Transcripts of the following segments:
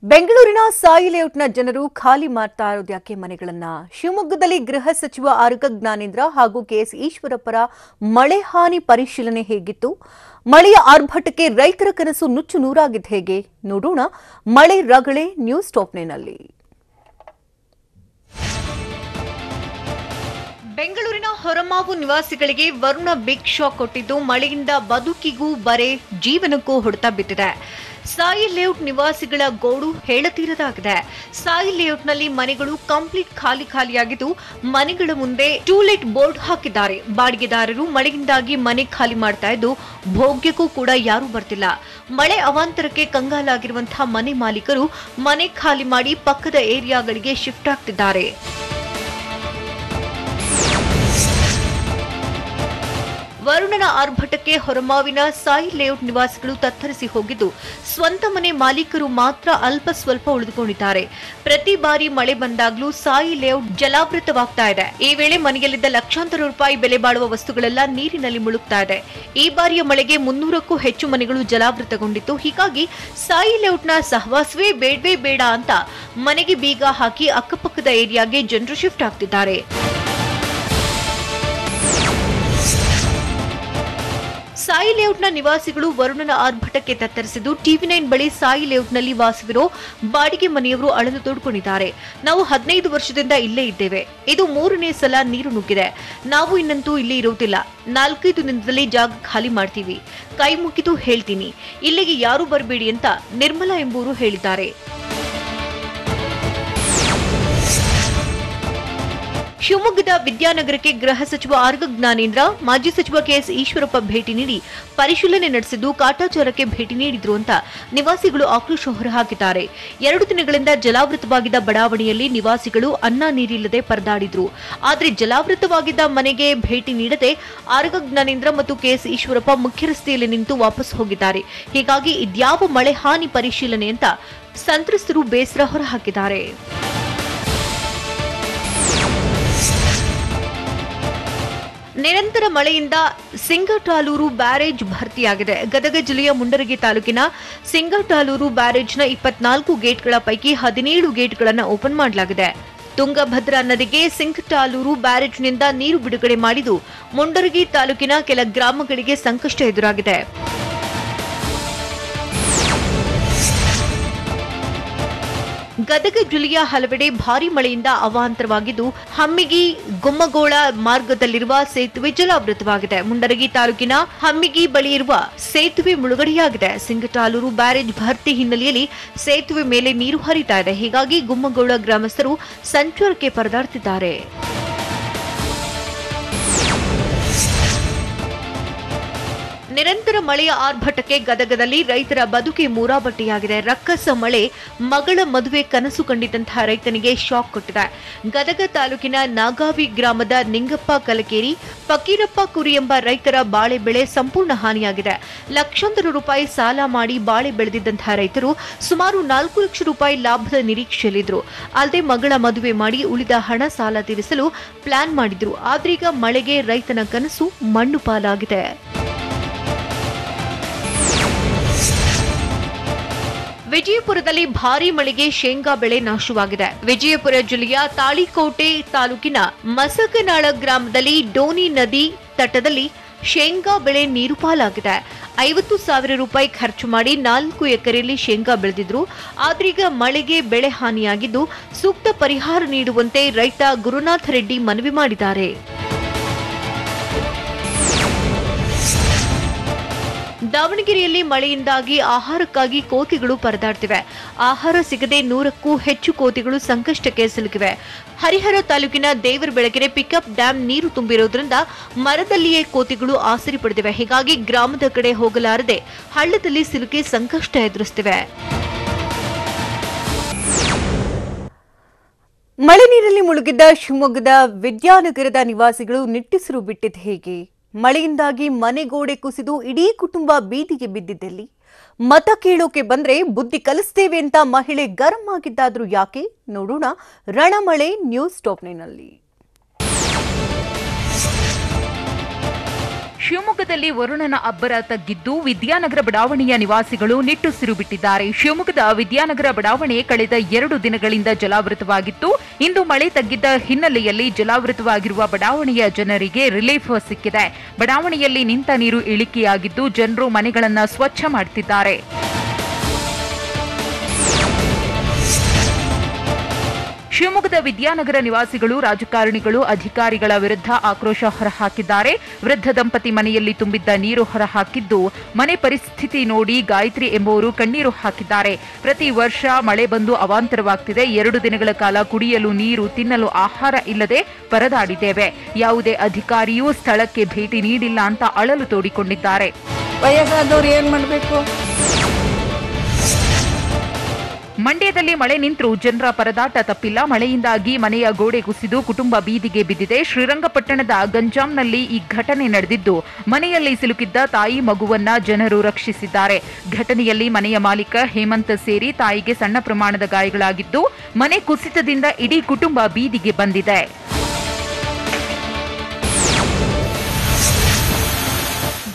ಬೆಂಗಳೂರಿನ ಸಾಯಿ ಲೇಔಟ್ನ ಜನರು ಖಾಲಿ ಮಾಡ್ತಾ ಇರೋದು ಯಾಕೆ ಮನೆಗಳನ್ನ? ಶಿವಮೊಗ್ಗದಲ್ಲಿ ಗೃಹ ಸಚಿವ ಆರ್ಗ ಜ್ಞಾನೇಂದ್ರ ಹಾಗೂ ಕೆಎಸ್ ಈಶ್ವರಪ್ಪರ ಮಳೆ ಹಾನಿ ಪರಿಶೀಲನೆ ಹೇಗಿತ್ತು? ಮಳೆಯ ಆರ್ಭಟಕ್ಕೆ ರೈತರ ಕನಸು ನುಚ್ಚು ನೂರಾಗಿದ್ದು ಹೇಗೆ? ನೋಡೋಣ ಮಳೆ ರಗಳೆ ನ್ಯೂಸ್ ಟಾಪ್ನಲ್ಲಿ. ಬೆಂಗಳೂರಿನ ಹೊರಮಾವು ನಿವಾಸಿಗಳಿಗೆ ವರುಣ ಬಿಗ್ ಶಾಕ್ ಕೊಟ್ಟಿದ್ದು ಮಳೆಯಿಂದ ಬದುಕಿಗೂ ಬರೆ, ಜೀವನಕ್ಕೂ ಹೊಡೆತ ಬಿದ್ದಿದೆ. ಸಾಯಿ ಲೇಔಟ್ ನಿವಾಸಿಗಳ ಗೋಡು ಹೇಳತೀರದಾಗಿದೆ. ಸಾಯಿ ಲೇಔಟ್ನಲ್ಲಿ ಮನೆಗಳು ಕಂಪ್ಲೀಟ್ ಖಾಲಿಯಾಗಿದ್ದು ಮನೆಗಳ ಮುಂದೆ ಟೂಲೆಟ್ ಬೋರ್ಡ್ ಹಾಕಿದ್ದಾರೆ. ಬಾಡಿಗೆದಾರರು ಮಳೆಯಿಂದಾಗಿ ಮನೆ ಖಾಲಿ ಮಾಡ್ತಾ ಇದ್ದು ಭೋಗ್ಯಕ್ಕೂ ಕೂಡ ಯಾರೂ ಬರ್ತಿಲ್ಲ. ಮಳೆ ಅವಾಂತರಕ್ಕೆ ಕಂಗಾಲಾಗಿರುವಂತಹ ಮನೆ ಮಾಲೀಕರು ಮನೆ ಖಾಲಿ ಮಾಡಿ ಪಕ್ಕದ ಏರಿಯಾಗಳಿಗೆ ಶಿಫ್ಟ್ ಆಗ್ತಿದ್ದಾರೆ. ವರುಣನ ಆರ್ಭಟಕ್ಕೆ ಹೊರಮಾವಿನ ಸಾಯಿ ಲೇಔಟ್ ನಿವಾಸಿಗಳು ತತ್ತರಿಸಿ ಹೋಗಿದ್ದು ಸ್ವಂತ ಮನೆ ಮಾಲೀಕರು ಮಾತ್ರ ಅಲ್ಪ ಸ್ವಲ್ಪ ಉಳಿದುಕೊಂಡಿದ್ದಾರೆ. ಪ್ರತಿ ಬಾರಿ ಮಳೆ ಬಂದಾಗಲೂ ಸಾಯಿ ಲೇಔಟ್ ಜಲಾವೃತವಾಗ್ತಾ ಇದೆ. ಈ ವೇಳೆ ಮನೆಯಲ್ಲಿದ್ದ ಲಕ್ಷಾಂತರ ರೂಪಾಯಿ ಬೆಲೆ ಬಾಳುವ ವಸ್ತುಗಳೆಲ್ಲ ನೀರಿನಲ್ಲಿ ಮುಳುಗ್ತಾ ಇದೆ. ಈ ಬಾರಿಯ ಮಳೆಗೆ 300ಕ್ಕೂ ಹೆಚ್ಚು ಮನೆಗಳು ಜಲಾವೃತಗೊಂಡಿತ್ತು. ಹೀಗಾಗಿ ಸಾಯಿ ಲೇಔಟ್ನ ಸಹವಾಸವೇ ಬೇಡವೇ ಬೇಡ ಅಂತ ಮನೆಗೆ ಬೀಗ ಹಾಕಿ ಅಕ್ಕಪಕ್ಕದ ಏರಿಯಾಗೆ ಜನರು ಶಿಫ್ಟ್ ಆಗ್ತಿದ್ದಾರೆ. ಸಾಯಿ ಲೇಔಟ್ನ ನಿವಾಸಿಗಳು ವರುಣನ ಆರ್ಭಟಕ್ಕೆ ತತ್ತರಿಸಿದ್ದು ಟಿವಿ9 ಬಳಿ ಸಾಯಿ ಲೇಔಟ್ನಲ್ಲಿ ವಾಸವಿರೋ ಬಾಡಿಗೆ ಮನೆಯವರು ಅಳಲು ತೋಡ್ಕೊಂಡಿದ್ದಾರೆ. ನಾವು 15 ವರ್ಷದಿಂದ ಇಲ್ಲೇ ಇದ್ದೇವೆ. ಇದು 3ನೇ ಸಲ ನೀರು ನುಗ್ಗಿದೆ. ನಾವು ಇನ್ನಂತೂ ಇಲ್ಲಿ ಇರುವುದಿಲ್ಲ. 4-5 ದಿನದಲ್ಲಿ ಜಾಗ ಖಾಲಿ ಮಾಡ್ತೀವಿ. ಕೈ ಮುಗಿದು ಹೇಳ್ತೀನಿ, ಇಲ್ಲಿಗೆ ಯಾರು ಬರಬೇಡಿ ಅಂತ ನಿರ್ಮಲಾ ಎಂಬುವರು ಹೇಳಿದ್ದಾರೆ. ಶಿವಮೊಗ್ಗದ ವಿದ್ಯಾನಗರಕ್ಕೆ ಗೃಹ ಸಚಿವ ಆರ್ಗ ಜ್ಞಾನೇಂದ್ರ, ಮಾಜಿ ಸಚಿವ ಕೆಎಸ್ ಈಶ್ವರಪ್ಪ ಭೇಟಿ ನೀಡಿ ಪರಿಶೀಲನೆ ನಡೆಸಿದ್ದು ಕಾಟಾಚಾರಕ್ಕೆ ಭೇಟಿ ನೀಡಿದ್ರು ಅಂತ ನಿವಾಸಿಗಳು ಆಕ್ರೋಶ ಹೊರಹಾಕಿದ್ದಾರೆ. 2 ದಿನಗಳಿಂದ ಜಲಾವೃತವಾಗಿದ್ದ ಬಡಾವಣೆಯಲ್ಲಿ ನಿವಾಸಿಗಳು ಅನ್ನ ನೀರಿಲ್ಲದೆ ಪರದಾಡಿದ್ರು. ಆದರೆ ಜಲಾವೃತವಾಗಿದ್ದ ಮನೆಗೆ ಭೇಟಿ ನೀಡದೆ ಆರ್ಗ ಜ್ಞಾನೇಂದ್ರ ಮತ್ತು ಕೆಎಸ್ ಈಶ್ವರಪ್ಪ ಮುಖ್ಯ ರಸ್ತೆಯಲ್ಲಿ ನಿಂತು ವಾಪಸ್ ಹೋಗಿದ್ದಾರೆ. ಹೀಗಾಗಿ ಇದ್ಯಾವ ಮಳೆ ಹಾನಿ ಪರಿಶೀಲನೆ ಅಂತ ಸಂತ್ರಸ್ತರು ಬೇಸರ ಹೊರಹಾಕಿದ್ದಾರೆ. ನಿರಂತರ ಮಳೆಯಿಂದ ಸಿಂಗಟಾಲೂರು ಬ್ಯಾರೇಜ್ ಭರ್ತಿಯಾಗಿದೆ. ಗದಗ ಜಿಲ್ಲೆಯ ಮುಂಡರಗಿ ತಾಲೂಕಿನ ಸಿಂಗಟಾಲೂರು ಬ್ಯಾರೇಜ್ನ 24 ಗೇಟ್ಗಳ ಪೈಕಿ 17 ಗೇಟ್ಗಳನ್ನು ಓಪನ್ ಮಾಡಲಾಗಿದೆ. ತುಂಗಭದ್ರಾ ನದಿಗೆ ಸಿಂಗಟಾಲೂರು ಬ್ಯಾರೇಜ್ನಿಂದ ನೀರು ಬಿಡುಗಡೆ ಮಾಡಿದ್ದು ಮುಂಡರಗಿ ತಾಲೂಕಿನ ಕೆಲ ಗ್ರಾಮಗಳಿಗೆ ಸಂಕಷ್ಟ ಎದುರಾಗಿದೆ. ಗದಗ ಜಿಲ್ಲೆಯ ಹಲವೆಡೆ ಭಾರೀ ಮಳೆಯಿಂದ ಅವಾಂತರವಾಗಿದ್ದು ಹಮ್ಮಿಗಿ ಗುಮ್ಮಗೋಳ ಮಾರ್ಗದಲ್ಲಿರುವ ಸೇತುವೆ ಜಲಾವೃತವಾಗಿದೆ. ಮುಂಡರಗಿ ತಾಲೂಕಿನ ಹಮ್ಮಿಗಿ ಬಳಿ ಇರುವ ಸೇತುವೆ ಮುಳುಗಡೆಯಾಗಿದೆ. ಸಿಂಗಟಾಲೂರು ಬ್ಯಾರೇಜ್ ಭರ್ತಿ ಹಿನ್ನೆಲೆಯಲ್ಲಿ ಸೇತುವೆ ಮೇಲೆ ನೀರು ಹರಿತಾ ಇದೆ. ಹೀಗಾಗಿ ಗುಮ್ಮಗೋಳ ಗ್ರಾಮಸ್ಥರು ಸಂಚಾರಕ್ಕೆ ಪರದಾಡ್ತಿದ್ದಾರೆ. ನಿರಂತರ ಮಳೆಯ ಆರ್ಭಟಕ್ಕೆ ಗದಗದಲ್ಲಿ ರೈತರ ಬದುಕೆ ಮೂರಾಬಟ್ಟೆಯಾಗಿದೆ. ರಕ್ಕಸ ಮಳೆ ಮಗಳ ಮದುವೆ ಕನಸು ಕಂಡಿದ್ದಂತಹ ರೈತನಿಗೆ ಶಾಕ್ ಕೊಟ್ಟಿದೆ. ಗದಗ ತಾಲೂಕಿನ ನಾಗಾವಿ ಗ್ರಾಮದ ನಿಂಗಪ್ಪ ಕಲಕೇರಿ, ಫಕೀರಪ್ಪ ಕುರಿ ಎಂಬ ರೈತರ ಬಾಳೆ ಬೆಳೆ ಸಂಪೂರ್ಣ ಹಾನಿಯಾಗಿದೆ. ಲಕ್ಷಾಂತರ ರೂಪಾಯಿ ಸಾಲ ಮಾಡಿ ಬಾಳೆ ಬೆಳೆದಿದ್ದಂತಹ ರೈತರು ಸುಮಾರು 4 ಲಕ್ಷ ರೂಪಾಯಿ ಲಾಭದ ನಿರೀಕ್ಷೆಯಲ್ಲಿದ್ದರು. ಅಲ್ಲದೆ ಮಗಳ ಮದುವೆ ಮಾಡಿ ಉಳಿದ ಹಣ ಸಾಲ ತೀರಿಸಲು ಪ್ಲಾನ್ ಮಾಡಿದ್ರು. ಆದ್ರೀಗ ಮಳೆಗೆ ರೈತನ ಕನಸು ಮಣ್ಣು ಪಾಲಾಗಿದೆ. ವಿಜಯಪುರದಲ್ಲಿ ಭಾರೀ ಮಳೆಗೆ ಶೇಂಗಾ ಬೆಳೆ ನಾಶವಾಗಿದೆ. ವಿಜಯಪುರ ಜಿಲ್ಲೆಯ ತಾಳಿಕೋಟೆ ತಾಲೂಕಿನ ಮಸಕನಾಳ ಗ್ರಾಮದಲ್ಲಿ ಡೋನಿ ನದಿ ತಟದಲ್ಲಿ ಶೇಂಗಾ ಬೆಳೆ ನೀರು ಪಾಲಾಗಿದೆ. 50,000 ರೂಪಾಯಿ ಖರ್ಚು ಮಾಡಿ 4 ಎಕರೆಯಲ್ಲಿ ಶೇಂಗಾ ಬೆಳೆದಿದ್ರು. ಆದ್ರೀಗ ಮಳೆಗೆ ಬೆಳೆ ಹಾನಿಯಾಗಿದ್ದು ಸೂಕ್ತ ಪರಿಹಾರ ನೀಡುವಂತೆ ರೈತ ಗುರುನಾಥ ರೆಡ್ಡಿ ಮನವಿ ಮಾಡಿದ್ದಾರೆ. ದಾವಣಗೆರೆಯಲ್ಲಿ ಮಳೆಯಿಂದಾಗಿ ಆಹಾರಕ್ಕಾಗಿ ಕೋತಿಗಳು ಪರದಾಡ್ತಿವೆ. ಆಹಾರ ಸಿಗದೆ 100ಕ್ಕೂ ಹೆಚ್ಚು ಕೋತಿಗಳು ಸಂಕಷ್ಟಕ್ಕೆ ಸಿಲುಕಿವೆ. ಹರಿಹರ ತಾಲೂಕಿನ ದೇವರ ಬೆಳಗೆರೆ ಪಿಕಪ್ ಡ್ಯಾಂ ನೀರು ತುಂಬಿರುವುದರಿಂದ ಮರದಲ್ಲಿಯೇ ಕೋತಿಗಳು ಆಸರೆ ಪಡೆದಿವೆ. ಹೀಗಾಗಿ ಗ್ರಾಮದ ಕಡೆ ಹೋಗಲಾರದೆ ಹಳ್ಳದಲ್ಲಿ ಸಿಲುಕಿ ಸಂಕಷ್ಟ ಎದುರಿಸುತ್ತಿವೆ. ಮಳೆ ನೀರಲ್ಲಿ ಮುಳುಗಿದ್ದ ಶಿವಮೊಗ್ಗದ ವಿದ್ಯಾನಗರದ ನಿವಾಸಿಗಳು ನಿಟ್ಟುಸಿರು ಬಿಟ್ಟಿದ್ದು ಹೇಗೆ? ಮಳೆಯಿಂದಾಗಿ ಮನೆಗೋಡೆ ಕುಸಿದು ಇಡೀ ಕುಟುಂಬ ಬೀದಿಗೆ ಬಿದ್ದಿದ್ದಲ್ಲಿ ಮತ ಕೇಳೋಕೆ ಬಂದ್ರೆ ಬುದ್ಧಿ ಕಲಿಸ್ತೇವೆ ಅಂತ ಮಹಿಳೆ ಗರಂ ಆಗಿದ್ದಾದ್ರೂ ಯಾಕೆ? ನೋಡೋಣ ರಣಮಳೆ ನ್ಯೂಸ್ ಟಾಪ್ನಲ್ಲಿ. ಶಿವಮೊಗ್ಗದಲ್ಲಿ ವರುಣನ ಅಬ್ಬರ ತಗ್ಗಿದ್ದು ವಿದ್ಯಾನಗರ ಬಡಾವಣೆಯ ನಿವಾಸಿಗಳು ನಿಟ್ಟುಸಿರು ಬಿಟ್ಟಿದ್ದಾರೆ. ಶಿವಮೊಗ್ಗದ ವಿದ್ಯಾನಗರ ಬಡಾವಣೆ ಕಳೆದ 2 ದಿನಗಳಿಂದ ಜಲಾವೃತವಾಗಿತ್ತು. ಇಂದು ಮಳೆ ತಗ್ಗಿದ್ದ ಹಿನ್ನೆಲೆಯಲ್ಲಿ ಜಲಾವೃತವಾಗಿರುವ ಬಡಾವಣೆಯ ಜನರಿಗೆ ರಿಲೀಫ್ ಸಿಕ್ಕಿದೆ. ಬಡಾವಣೆಯಲ್ಲಿ ನಿಂತ ನೀರು ಇಳಿಕೆಯಾಗಿದ್ದು ಜನರು ಮನೆಗಳನ್ನು ಸ್ವಚ್ಛ ಮಾಡುತ್ತಿದ್ದಾರೆ. ಶಿವಮೊಗ್ಗದ ವಿದ್ಯಾನಗರ ನಿವಾಸಿಗಳು ರಾಜಕಾರಣಿಗಳು ಅಧಿಕಾರಿಗಳ ವಿರುದ್ಧ ಆಕ್ರೋಶ ಹೊರಹಾಕಿದ್ದಾರೆ. ವೃದ್ಧ ದಂಪತಿ ಮನೆಯಲ್ಲಿ ತುಂಬಿದ್ದ ನೀರು ಹೊರಹಾಕಿದ್ದು ಮನೆ ಪರಿಸ್ಥಿತಿ ನೋಡಿ ಗಾಯತ್ರಿ ಎಂಬುವರು ಕಣ್ಣೀರು ಹಾಕಿದ್ದಾರೆ. ಪ್ರತಿ ವರ್ಷ ಮಳೆ ಬಂದು ಅವಾಂತರವಾಗ್ತಿದೆ. 2 ದಿನಗಳ ಕಾಲ ಕುಡಿಯಲು ನೀರು, ತಿನ್ನಲು ಆಹಾರ ಇಲ್ಲದೆ ಪರದಾಡಿದ್ದೇವೆ. ಯಾವುದೇ ಅಧಿಕಾರಿಯೂ ಸ್ಥಳಕ್ಕೆ ಭೇಟಿ ನೀಡಿಲ್ಲ ಅಂತ ಅಳಲು ತೋಡಿಕೊಂಡಿದ್ದಾರೆ. ವಯಸ್ಸಾದವ್ರು ಏನ್ ಮಾಡಬೇಕು? ಮಂಡ್ಯದಲ್ಲಿ ಮಳೆ ನಿಂತರೂ ಜನರ ಪರದಾಟ ತಪ್ಪಿಲ್ಲ. ಮಳೆಯಿಂದಾಗಿ ಮನೆಯ ಗೋಡೆ ಕುಸಿದು ಕುಟುಂಬ ಬೀದಿಗೆ ಬಿದ್ದಿದೆ. ಶ್ರೀರಂಗಪಟ್ಟಣದ ಗಂಜಾಂನಲ್ಲಿ ಈ ಘಟನೆ ನಡೆದಿದ್ದು ಮನೆಯಲ್ಲಿ ಸಿಲುಕಿದ್ದ ತಾಯಿ ಮಗುವನ್ನ ಜನರು ರಕ್ಷಿಸಿದ್ದಾರೆ. ಘಟನೆಯಲ್ಲಿ ಮನೆಯ ಮಾಲೀಕ ಹೇಮಂತ್ ಸೇರಿ ತಾಯಿಗೆ ಸಣ್ಣ ಪ್ರಮಾಣದ ಗಾಯಗಳಾಗಿದ್ದು ಮನೆ ಕುಸಿತದಿಂದ ಇಡೀ ಕುಟುಂಬ ಬೀದಿಗೆ ಬಂದಿದೆ.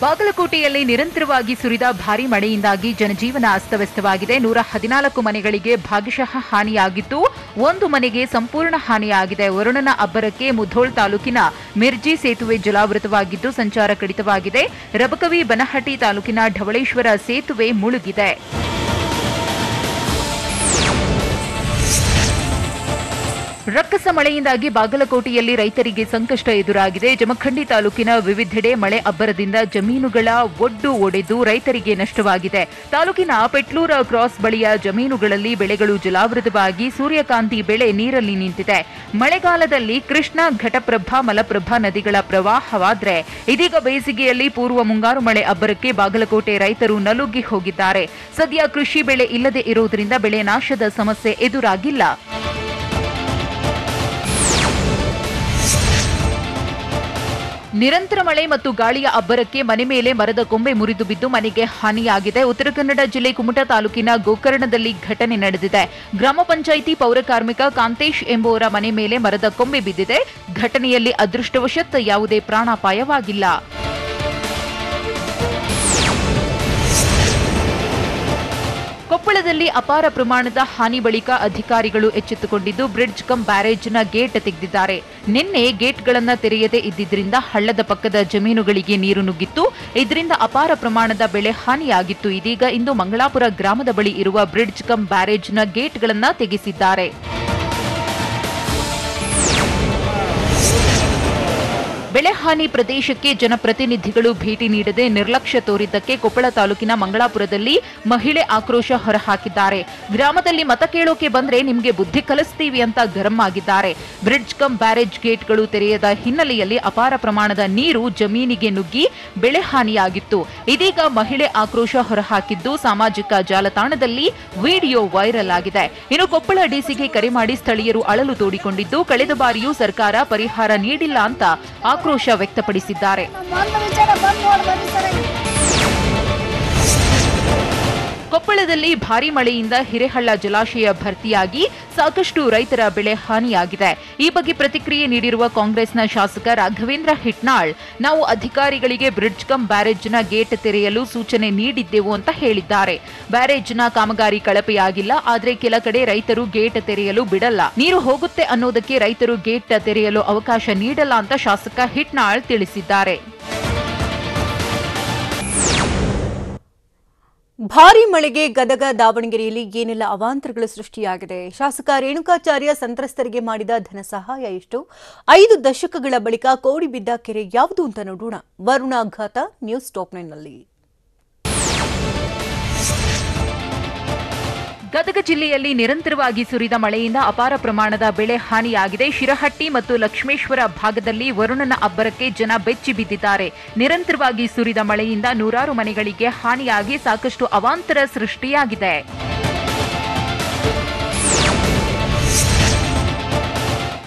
ಬಾಗಲಕೋಟೆಯಲ್ಲಿ ನಿರಂತರವಾಗಿ ಸುರಿದ ಭಾರೀ ಮಳೆಯಿಂದಾಗಿ ಜನಜೀವನ ಅಸ್ತವ್ಯಸ್ತವಾಗಿದೆ. 114 ಮನೆಗಳಿಗೆ ಭಾಗಶಃ ಹಾನಿಯಾಗಿದ್ದು 1 ಮನೆಗೆ ಸಂಪೂರ್ಣ ಹಾನಿಯಾಗಿದೆ. ವರುಣನ ಅಬ್ಬರಕ್ಕೆ ಮುಧೋಳ್ ತಾಲೂಕಿನ ಮಿರ್ಜಿ ಸೇತುವೆ ಜಲಾವೃತವಾಗಿದ್ದು ಸಂಚಾರ ಕಡಿತವಾಗಿದೆ. ರಬಕವಿ ಬನಹಟ್ಟಿ ತಾಲೂಕಿನ ಢವಳೇಶ್ವರ ಸೇತುವೆ ಮುಳುಗಿದೆ. ರಕ್ಕಸ ಮಳೆಯಿಂದಾಗಿ ಬಾಗಲಕೋಟೆಯಲ್ಲಿ ರೈತರಿಗೆ ಸಂಕಷ್ಟ ಎದುರಾಗಿದೆ. ಜಮಖಂಡಿ ತಾಲೂಕಿನ ವಿವಿಧೆಡೆ ಮಳೆ ಅಬ್ಬರದಿಂದ ಜಮೀನುಗಳ ಒಡ್ಡು ಒಡೆದು ರೈತರಿಗೆ ನಷ್ಟವಾಗಿದೆ. ತಾಲೂಕಿನ ಪೆಟ್ಲೂರ ಕ್ರಾಸ್ ಬಳಿಯ ಜಮೀನುಗಳಲ್ಲಿ ಬೆಳೆಗಳು ಜಲಾವೃತವಾಗಿ ಸೂರ್ಯಕಾಂತಿ ಬೆಳೆ ನೀರಲ್ಲಿ ನಿಂತಿದೆ. ಮಳೆಗಾಲದಲ್ಲಿ ಕೃಷ್ಣ, ಘಟಪ್ರಭಾ, ಮಲಪ್ರಭಾ ನದಿಗಳ ಪ್ರವಾಹವಾದರೆ ಇದೀಗ ಬೇಸಿಗೆಯಲ್ಲಿ ಪೂರ್ವ ಮುಂಗಾರು ಮಳೆ ಅಬ್ಬರಕ್ಕೆ ಬಾಗಲಕೋಟೆ ರೈತರು ನಲುಗಿ ಹೋಗಿದ್ದಾರೆ. ಸದ್ಯ ಕೃಷಿ ಬೆಳೆ ಇಲ್ಲದೆ ಇರುವುದರಿಂದ ಬೆಳೆ ನಾಶದ ಸಮಸ್ಯೆ ಎದುರಾಗಿಲ್ಲ. ನಿರಂತರ ಮಳೆ ಮತ್ತು ಗಾಳಿಯ ಅಬ್ಬರಕ್ಕೆ ಮನೆ ಮೇಲೆ ಮರದ ಕೊಂಬೆ ಮುರಿದು ಬಿದ್ದು ಮನೆಗೆ ಹಾನಿಯಾಗಿದೆ. ಉತ್ತರ ಕನ್ನಡ ಜಿಲ್ಲೆ ಕುಮಟಾ ತಾಲೂಕಿನ ಗೋಕರ್ಣದಲ್ಲಿ ಘಟನೆ ನಡೆದಿದೆ. ಗ್ರಾಮ ಪಂಚಾಯಿತಿ ಪೌರಕಾರ್ಮಿಕ ಕಾಂತೇಶ್ ಎಂಬುವರ ಮನೆ ಮೇಲೆ ಮರದ ಕೊಂಬೆ ಬಿದ್ದಿದೆ. ಘಟನೆಯಲ್ಲಿ ಅದೃಷ್ಟವಶಾತ್ ಯಾವುದೇ ಪ್ರಾಣಾಪಾಯವಾಗಿಲ್ಲ. ಕೊಪ್ಪಳದಲ್ಲಿ ಅಪಾರ ಪ್ರಮಾಣದ ಹಾನಿ ಬಳಿಕ ಅಧಿಕಾರಿಗಳು ಎಚ್ಚೆತ್ತುಕೊಂಡಿದ್ದು ಬ್ರಿಡ್ಜ್ ಕಮ್ ಬ್ಯಾರೇಜ್ನ ಗೇಟ್ ತೆಗೆದಿದ್ದಾರೆ. ನಿನ್ನೆ ಗೇಟ್ಗಳನ್ನು ತೆರೆಯದೇ ಇದ್ದಿದ್ದರಿಂದ ಹಳ್ಳದ ಪಕ್ಕದ ಜಮೀನುಗಳಿಗೆ ನೀರು ನುಗ್ಗಿತ್ತು. ಇದರಿಂದ ಅಪಾರ ಪ್ರಮಾಣದ ಬೆಳೆ ಹಾನಿಯಾಗಿತ್ತು. ಇದೀಗ ಇಂದು ಮಂಗಳಾಪುರ ಗ್ರಾಮದ ಬಳಿ ಇರುವ ಬ್ರಿಡ್ಜ್ ಕಮ್ ಬ್ಯಾರೇಜ್ನ ಗೇಟ್ಗಳನ್ನು ತೆಗೆಸಿದ್ದಾರೆ. ಬೆಳೆ ಹಾನಿ ಪ್ರದೇಶಕ್ಕೆ ಜನಪ್ರತಿನಿಧಿಗಳು ಭೇಟಿ ನೀಡದೆ ನಿರ್ಲಕ್ಷ್ಯ ತೋರಿದ್ದಕ್ಕೆ ಕೊಪ್ಪಳ ತಾಲೂಕಿನ ಮಂಗಳಾಪುರದಲ್ಲಿ ಮಹಿಳೆ ಆಕ್ರೋಶ ಹೊರಹಾಕಿದ್ದಾರೆ. ಗ್ರಾಮದಲ್ಲಿ ಮತ ಕೇಳೋಕೆ ಬಂದ್ರೆ ನಿಮಗೆ ಬುದ್ಧಿ ಕಲಿಸ್ತೀವಿ ಅಂತ ಗರಂ ಆಗಿದ್ದಾರೆ. ಬ್ರಿಡ್ಜ್ ಕಮ್ ಬ್ಯಾರೇಜ್ ಗೇಟ್ಗಳು ತೆರೆಯದ ಹಿನ್ನೆಲೆಯಲ್ಲಿ ಅಪಾರ ಪ್ರಮಾಣದ ನೀರು ಜಮೀನಿಗೆ ನುಗ್ಗಿ ಬೆಳೆ ಹಾನಿಯಾಗಿತ್ತು. ಇದೀಗ ಮಹಿಳೆ ಆಕ್ರೋಶ ಹೊರಹಾಕಿದ್ದು ಸಾಮಾಜಿಕ ಜಾಲತಾಣದಲ್ಲಿ ವಿಡಿಯೋ ವೈರಲ್ ಆಗಿದೆ. ಇನ್ನು ಕೊಪ್ಪಳ ಡಿಸಿಗೆ ಕರೆ ಮಾಡಿ ಸ್ಥಳೀಯರು ಅಳಲು ತೋಡಿಕೊಂಡಿದ್ದು ಕಳೆದ ಬಾರಿಯೂ ಸರ್ಕಾರ ಪರಿಹಾರ ನೀಡಿಲ್ಲ ಅಂತ ಆಕ್ರೋಶ ವ್ಯಕ್ತಪಡಿಸಿದ್ದಾರೆ. ಕೊಪ್ಪಳದಲ್ಲಿ ಭಾರೀ ಮಳೆಯಿಂದ ಹಿರೇಹಳ್ಳ ಜಲಾಶಯ ಭರ್ತಿಯಾಗಿ ಸಾಕಷ್ಟು ರೈತರ ಬೆಳೆ ಹಾನಿಯಾಗಿದೆ. ಈ ಬಗ್ಗೆ ಪ್ರತಿಕ್ರಿಯೆ ನೀಡಿರುವ ಕಾಂಗ್ರೆಸ್ನ ಶಾಸಕ ರಾಘವೇಂದ್ರ ಹಿಟ್ನಾಳ್, ನಾವು ಅಧಿಕಾರಿಗಳಿಗೆ ಬ್ರಿಡ್ಜ್ ಕಮ್ ಬ್ಯಾರೇಜ್ನ ಗೇಟ್ ತೆರೆಯಲು ಸೂಚನೆ ನೀಡಿದ್ದೆವು ಅಂತ ಹೇಳಿದ್ದಾರೆ. ಬ್ಯಾರೇಜ್ನ ಕಾಮಗಾರಿ ಕಳಪೆಯಾಗಿಲ್ಲ, ಆದರೆ ಕೆಲ ಕಡೆ ರೈತರು ಗೇಟ್ ತೆರೆಯಲು ಬಿಡಲ್ಲ. ನೀರು ಹೋಗುತ್ತೆ ಅನ್ನೋದಕ್ಕೆ ರೈತರು ಗೇಟ್ ತೆರೆಯಲು ಅವಕಾಶ ನೀಡಲ್ಲ ಅಂತ ಶಾಸಕ ಹಿಟ್ನಾಳ್ ತಿಳಿಸಿದ್ದಾರೆ. ಭಾರೀ ಮಳೆಗೆ ಗದಗ, ದಾವಣಗೆರೆಯಲ್ಲಿ ಏನೆಲ್ಲ ಅವಾಂತರಗಳು ಸೃಷ್ಟಿಯಾಗಿದೆ? ಶಾಸಕ ರೇಣುಕಾಚಾರ್ಯ ಸಂತ್ರಸ್ತರಿಗೆ ಮಾಡಿದ ಧನ ಸಹಾಯ ಎಷ್ಟು? 5 ದಶಕಗಳ ಬಳಿಕ ಕೋಡಿ ಬಿದ್ದ ಕೆರೆ ಯಾವುದು ಅಂತ ನೋಡೋಣ. ವರುಣಾಘಾತ ನ್ಯೂಸ್ ಟಾಪ್ 9ನಲ್ಲಿ. ಗದಗ ಜಿಲ್ಲೆಯಲ್ಲಿ ನಿರಂತರವಾಗಿ ಸುರಿದ ಮಳೆಯಿಂದ ಅಪಾರ ಪ್ರಮಾಣದ ಬೆಳೆ ಹಾನಿಯಾಗಿದೆ. ಶಿರಹಟ್ಟಿ ಮತ್ತು ಲಕ್ಷ್ಮೇಶ್ವರ ಭಾಗದಲ್ಲಿ ವರುಣನ ಅಬ್ಬರಕ್ಕೆ ಜನ ಬೆಚ್ಚಿ ಬಿದ್ದಿದ್ದಾರೆ. ನಿರಂತರವಾಗಿ ಸುರಿದ ಮಳೆಯಿಂದ ನೂರಾರು ಮನೆಗಳಿಗೆ ಹಾನಿಯಾಗಿ ಸಾಕಷ್ಟು ಅವಾಂತರ ಸೃಷ್ಟಿಯಾಗಿದೆ.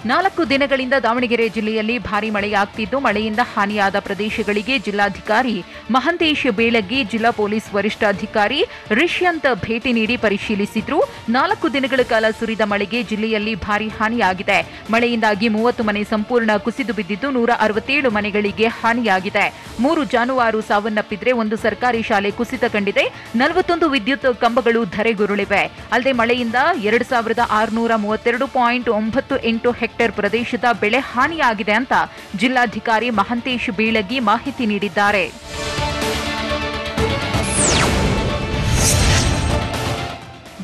4 ದಿನಗಳಿಂದ ದಾವಣಗೆರೆ ಜಿಲ್ಲೆಯಲ್ಲಿ ಭಾರೀ ಮಳೆಯಾಗುತ್ತಿದ್ದು ಮಳೆಯಿಂದ ಹಾನಿಯಾದ ಪ್ರದೇಶಗಳಿಗೆ ಜಿಲ್ಲಾಧಿಕಾರಿ ಮಹಂತೇಶ್ ಬೇಳಗಿ, ಜಿಲ್ಲಾ ಪೊಲೀಸ್ ವರಿಷ್ಠಾಧಿಕಾರಿ ರಿಷ್ಯಂತ್ ಭೇಟಿ ನೀಡಿ ಪರಿಶೀಲಿಸಿದ್ರು. 4 ದಿನಗಳ ಕಾಲ ಸುರಿದ ಮಳೆಗೆ ಜಿಲ್ಲೆಯಲ್ಲಿ ಭಾರೀ ಹಾನಿಯಾಗಿದೆ. ಮಳೆಯಿಂದಾಗಿ 30 ಮನೆ ಸಂಪೂರ್ಣ ಕುಸಿದು ಬಿದ್ದಿದ್ದು 167 ಮನೆಗಳಿಗೆ ಹಾನಿಯಾಗಿದೆ. 3 ಜಾನುವಾರು ಸಾವನ್ನಪ್ಪಿದ್ರೆ 1 ಸರ್ಕಾರಿ ಶಾಲೆ ಕುಸಿತ ಕಂಡಿದೆ. 41 ವಿದ್ಯುತ್ ಕಂಬಗಳು ಧರೆಗುರುಳಿವೆ. ಅಲ್ಲದೆ ಮಳೆಯಿಂದ 2632.98 ಹೆಕ್ಟೇರ್ ಪ್ರದೇಶದ ಬೆಳೆ ಹಾನಿಯಾಗಿದೆ ಅಂತ ಜಿಲ್ಲಾಧಿಕಾರಿ ಮಹಂತೇಶ್ ಬೇಳಗಿ ಮಾಹಿತಿ ನೀಡಿದ್ದಾರೆ.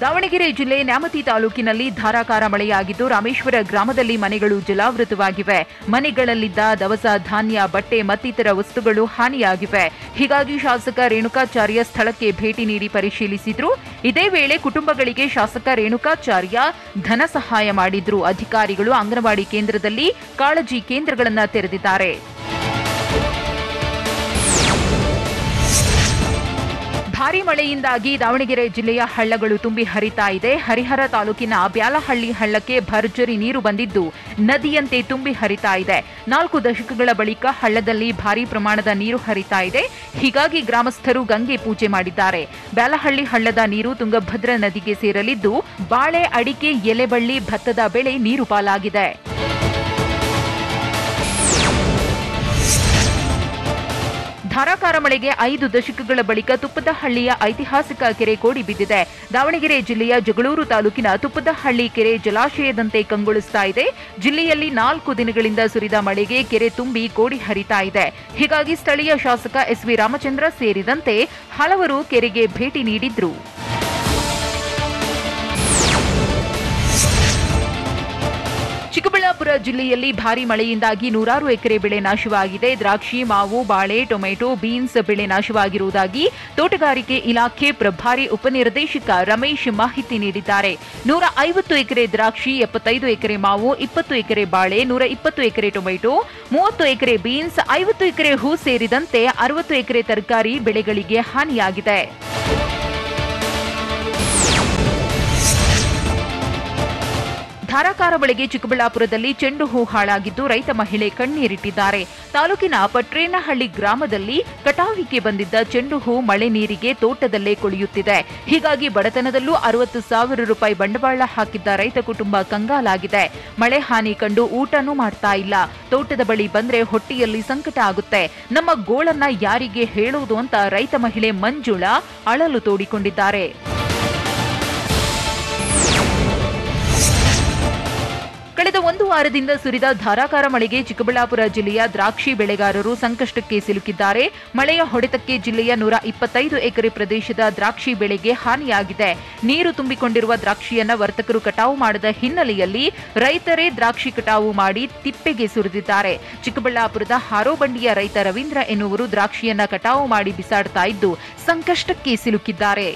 ದಾವಣಗೆರೆ ಜಿಲ್ಲೆ ನ್ಯಾಮತಿ ತಾಲೂಕಿನಲ್ಲಿ ಧಾರಾಕಾರ ಮಳೆಯಾಗಿದ್ದು ರಾಮೇಶ್ವರ ಗ್ರಾಮದಲ್ಲಿ ಮನೆಗಳು ಜಲಾವೃತವಾಗಿವೆ. ಮನೆಗಳಲ್ಲಿದ್ದ ದವಸ ಧಾನ್ಯ, ಬಟ್ಟೆ ಮತ್ತಿತರ ವಸ್ತುಗಳು ಹಾನಿಯಾಗಿವೆ. ಹೀಗಾಗಿ ಶಾಸಕ ರೇಣುಕಾಚಾರ್ಯ ಸ್ಥಳಕ್ಕೆ ಭೇಟಿ ನೀಡಿ ಪರಿಶೀಲಿಸಿದ್ರು. ಇದೇ ವೇಳೆ ಕುಟುಂಬಗಳಿಗೆ ಶಾಸಕ ರೇಣುಕಾಚಾರ್ಯ ಧನ ಸಹಾಯ ಮಾಡಿದ್ರು. ಅಧಿಕಾರಿಗಳು ಅಂಗನವಾಡಿ ಕೇಂದ್ರದಲ್ಲಿ ಕಾಳಜಿ ಕೇಂದ್ರಗಳನ್ನು ತೆರೆದಿದ್ದಾರೆ. ಭಾರೀ ಮಳೆಯಿಂದಾಗಿ ದಾವಣಗೆರೆ ಜಿಲ್ಲೆಯ ಹಳ್ಳಗಳು ತುಂಬಿ ಹರಿತಾ ಇದೆ. ಹರಿಹರ ತಾಲೂಕಿನ ಬ್ಯಾಲಹಳ್ಳಿ ಹಳ್ಳಕ್ಕೆ ಭರ್ಜರಿ ನೀರು ಬಂದಿದ್ದು ನದಿಯಂತೆ ತುಂಬಿ ಹರಿತಾ ಇದೆ. 4 ದಶಕಗಳ ಬಳಿಕ ಹಳ್ಳದಲ್ಲಿ ಭಾರೀ ಪ್ರಮಾಣದ ನೀರು ಹರಿತಾ ಇದೆ. ಹೀಗಾಗಿ ಗ್ರಾಮಸ್ಥರು ಗಂಗೆ ಪೂಜೆ ಮಾಡಿದ್ದಾರೆ. ಬ್ಯಾಲಹಳ್ಳಿ ಹಳ್ಳದ ನೀರು ತುಂಗಭದ್ರಾ ನದಿಗೆ ಸೇರಲಿದ್ದು ಬಾಳೆ, ಅಡಿಕೆ, ಎಲೆಬಳ್ಳಿ, ಭತ್ತದ ಬೆಳೆ ನೀರು ಪಾಲಾಗಿದೆ. ಧಾರಾಕಾರ ಮಳೆಗೆ 5 ದಶಕಗಳ ಬಳಿಕ ತುಪ್ಪದಹಳ್ಳಿಯ ಐತಿಹಾಸಿಕ ಕೆರೆ ಕೋಡಿ ಬಿದ್ದಿದೆ. ದಾವಣಗೆರೆ ಜಿಲ್ಲೆಯ ಜಗಳೂರು ತಾಲೂಕಿನ ತುಪ್ಪದಹಳ್ಳಿ ಕೆರೆ ಜಲಾಶಯದಂತೆ ಕಂಗೊಳಿಸ್ತಾ ಇದೆ. ಜಿಲ್ಲೆಯಲ್ಲಿ 4 ದಿನಗಳಿಂದ ಸುರಿದ ಮಳೆಗೆ ಕೆರೆ ತುಂಬಿ ಕೋಡಿ ಹರಿತಾ ಇದೆ. ಹೀಗಾಗಿ ಸ್ಥಳೀಯ ಶಾಸಕ ಎಸ್ವಿ ರಾಮಚಂದ್ರ ಸೇರಿದಂತೆ ಹಲವರು ಕೆರೆಗೆ ಭೇಟಿ ನೀಡಿದ್ರು. ಚಿಕ್ಕಬಳ್ಳಾಪುರ ಜಿಲ್ಲೆಯಲ್ಲಿ ಭಾರೀ ಮಳೆಯಿಂದಾಗಿ 100 ಎಕರೆ ಬೆಳೆ ನಾಶವಾಗಿದೆ. ದ್ರಾಕ್ಷಿ, ಮಾವು, ಬಾಳೆ, ಟೊಮೆಟೊ, ಬೀನ್ಸ್ ಬೆಳೆ ನಾಶವಾಗಿರುವುದಾಗಿ ತೋಟಗಾರಿಕೆ ಇಲಾಖೆ ಪ್ರಭಾರಿ ಉಪನಿರ್ದೇಶಕ ರಮೇಶ್ ಮಾಹಿತಿ ನೀಡಿದ್ದಾರೆ. 150 ಎಕರೆ ದ್ರಾಕ್ಷಿ, 75 ಎಕರೆ ಮಾವು, 20 ಎಕರೆ ಬಾಳೆ, 120 ಎಕರೆ ಟೊಮೆಟೊ, 30 ಎಕರೆ ಬೀನ್ಸ್, 50 ಎಕರೆ ಹೂ ಸೇರಿದಂತೆ 60 ಎಕರೆ ತರಕಾರಿ ಬೆಳೆಗಳಿಗೆ ಹಾನಿಯಾಗಿದೆ. ಧಾರಾಕಾರ ಮಳೆಗೆ ಚಿಕ್ಕಬಳ್ಳಾಪುರದಲ್ಲಿ ಚೆಂಡು ಹೂ ಹಾಳಾಗಿದ್ದು ರೈತ ಮಹಿಳೆ ಕಣ್ಣೀರಿಟ್ಟಿದ್ದಾರೆ. ತಾಲೂಕಿನ ಪಟ್ರೇನಹಳ್ಳಿ ಗ್ರಾಮದಲ್ಲಿ ಕಟಾವಿಗೆ ಬಂದಿದ್ದ ಚೆಂಡು ಹೂ ಮಳೆ ನೀರಿಗೆ ತೋಟದಲ್ಲೇ ಕೊಳೆಯುತ್ತಿದೆ. ಹೀಗಾಗಿ ಬಡತನದಲ್ಲೂ 60,000 ರೂಪಾಯಿ ಬಂಡವಾಳ ಹಾಕಿದ್ದ ರೈತ ಕುಟುಂಬ ಕಂಗಾಲಾಗಿದೆ. ಮಳೆ ಹಾನಿ ಕಂಡು ಊಟನೂ ಮಾಡ್ತಾ ಇಲ್ಲ. ತೋಟದ ಬಳಿ ಬಂದ್ರೆ ಹೊಟ್ಟೆಯಲ್ಲಿ ಸಂಕಟ ಆಗುತ್ತೆ. ನಮ್ಮ ಗೋಳನ್ನ ಯಾರಿಗೆ ಹೇಳುವುದು ಅಂತ ರೈತ ಮಹಿಳೆ ಮಂಜುಳಾ ಅಳಲು ತೋಡಿಕೊಂಡಿದ್ದಾರೆ. ಕಳೆದ 1 ವಾರದಿಂದ ಸುರಿದ ಧಾರಾಕಾರ ಮಳೆಗೆ ಚಿಕ್ಕಬಳ್ಳಾಪುರ ಜಿಲ್ಲೆಯ ದ್ರಾಕ್ಷಿ ಬೆಳೆಗಾರರು ಸಂಕಷ್ಟಕ್ಕೆ ಸಿಲುಕಿದ್ದಾರೆ. ಮಳೆಯ ಹೊಡೆತಕ್ಕೆ ಜಿಲ್ಲೆಯ 125 ಎಕರೆ ಪ್ರದೇಶದ ದ್ರಾಕ್ಷಿ ಬೆಳೆಗೆ ಹಾನಿಯಾಗಿದೆ. ನೀರು ತುಂಬಿಕೊಂಡಿರುವ ದ್ರಾಕ್ಷಿಯನ್ನ ವರ್ತಕರು ಕಟಾವು ಮಾಡದ ಹಿನ್ನೆಲೆಯಲ್ಲಿ ರೈತರೇ ದ್ರಾಕ್ಷಿ ಕಟಾವು ಮಾಡಿ ತಿಪ್ಪೆಗೆ ಸುರಿದಿದ್ದಾರೆ. ಚಿಕ್ಕಬಳ್ಳಾಪುರದ ಹಾರೋಬಂಡಿಯ ರೈತ ರವೀಂದ್ರ ಎನ್ನುವರು ದ್ರಾಕ್ಷಿಯನ್ನ ಕಟಾವು ಮಾಡಿ ಬಿಸಾಡ್ತಾ ಇದ್ದು ಸಂಕಷ್ಟಕ್ಕೆ ಸಿಲುಕಿದ್ದಾರೆ.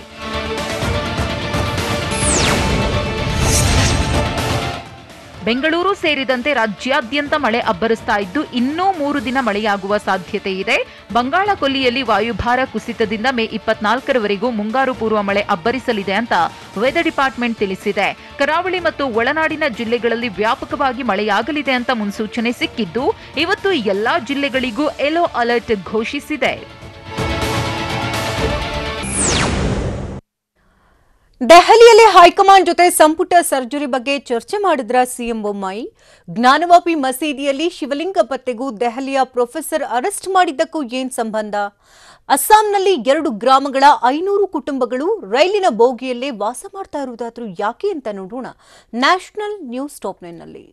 ಬೆಂಗಳೂರು ಸೇರಿದಂತೆ ರಾಜ್ಯಾದ್ಯಂತ ಮಳೆ ಅಬ್ಬರಿಸ್ತಾ ಇದ್ದು ಇನ್ನೂ 3 ದಿನ ಮಳೆಯಾಗುವ ಸಾಧ್ಯತೆ ಇದೆ. ಬಂಗಾಳ ಕೊಲ್ಲಿಯಲ್ಲಿ ವಾಯುಭಾರ ಕುಸಿತದಿಂದ ಮೇ 24ರವರೆಗೂ ಮುಂಗಾರು ಪೂರ್ವ ಮಳೆ ಅಬ್ಬರಿಸಲಿದೆ ಅಂತ ವೆದರ್ ಡಿಪಾರ್ಟ್ಮೆಂಟ್ ತಿಳಿಸಿದೆ. ಕರಾವಳಿ ಮತ್ತು ಒಳನಾಡಿನ ಜಿಲ್ಲೆಗಳಲ್ಲಿ ವ್ಯಾಪಕವಾಗಿ ಮಳೆಯಾಗಲಿದೆ ಅಂತ ಮುನ್ಸೂಚನೆ ಸಿಕ್ಕಿದ್ದು ಇವತ್ತು ಎಲ್ಲಾ ಜಿಲ್ಲೆಗಳಿಗೂ ಯೆಲ್ಲೋ ಅಲರ್ಟ್ ಘೋಷಿಸಿದೆ. ದೆಹಲಿಯಲ್ಲಿ ಹೈಕಮಾಂಡ್ ಜೊತೆ ಸಂಪುಟ ಸರ್ಜರಿ ಬಗ್ಗೆ ಚರ್ಚೆ ಮಾಡಿದ್ರ ಸಿಎಂ ಬೊಮ್ಮಾಯಿ. ಜ್ಞಾನವಾಪಿ ಮಸೀದಿಯಲ್ಲಿ ಶಿವಲಿಂಗ ಪತ್ತೆಗೂ ದೆಹಲಿಯ ಪ್ರೊಫೆಸರ್ ಅರೆಸ್ಟ್ ಮಾಡಿದ್ದಕ್ಕೂ ಏನ್ ಸಂಬಂಧ? ಅಸ್ಸಾಂನಲ್ಲಿ 2 ಗ್ರಾಮಗಳ 500 ಕುಟುಂಬಗಳು ರೈಲಿನ ಬೋಗಿಯಲ್ಲೇ ವಾಸ ಮಾಡ್ತಾ ಇರುವುದಾದ್ರೂ ಯಾಕೆ ಅಂತ ನೋಡೋಣ ನ್ಯಾಷನಲ್ ನ್ಯೂಸ್ ಟಾಪ್ 9ನಲ್ಲಿ.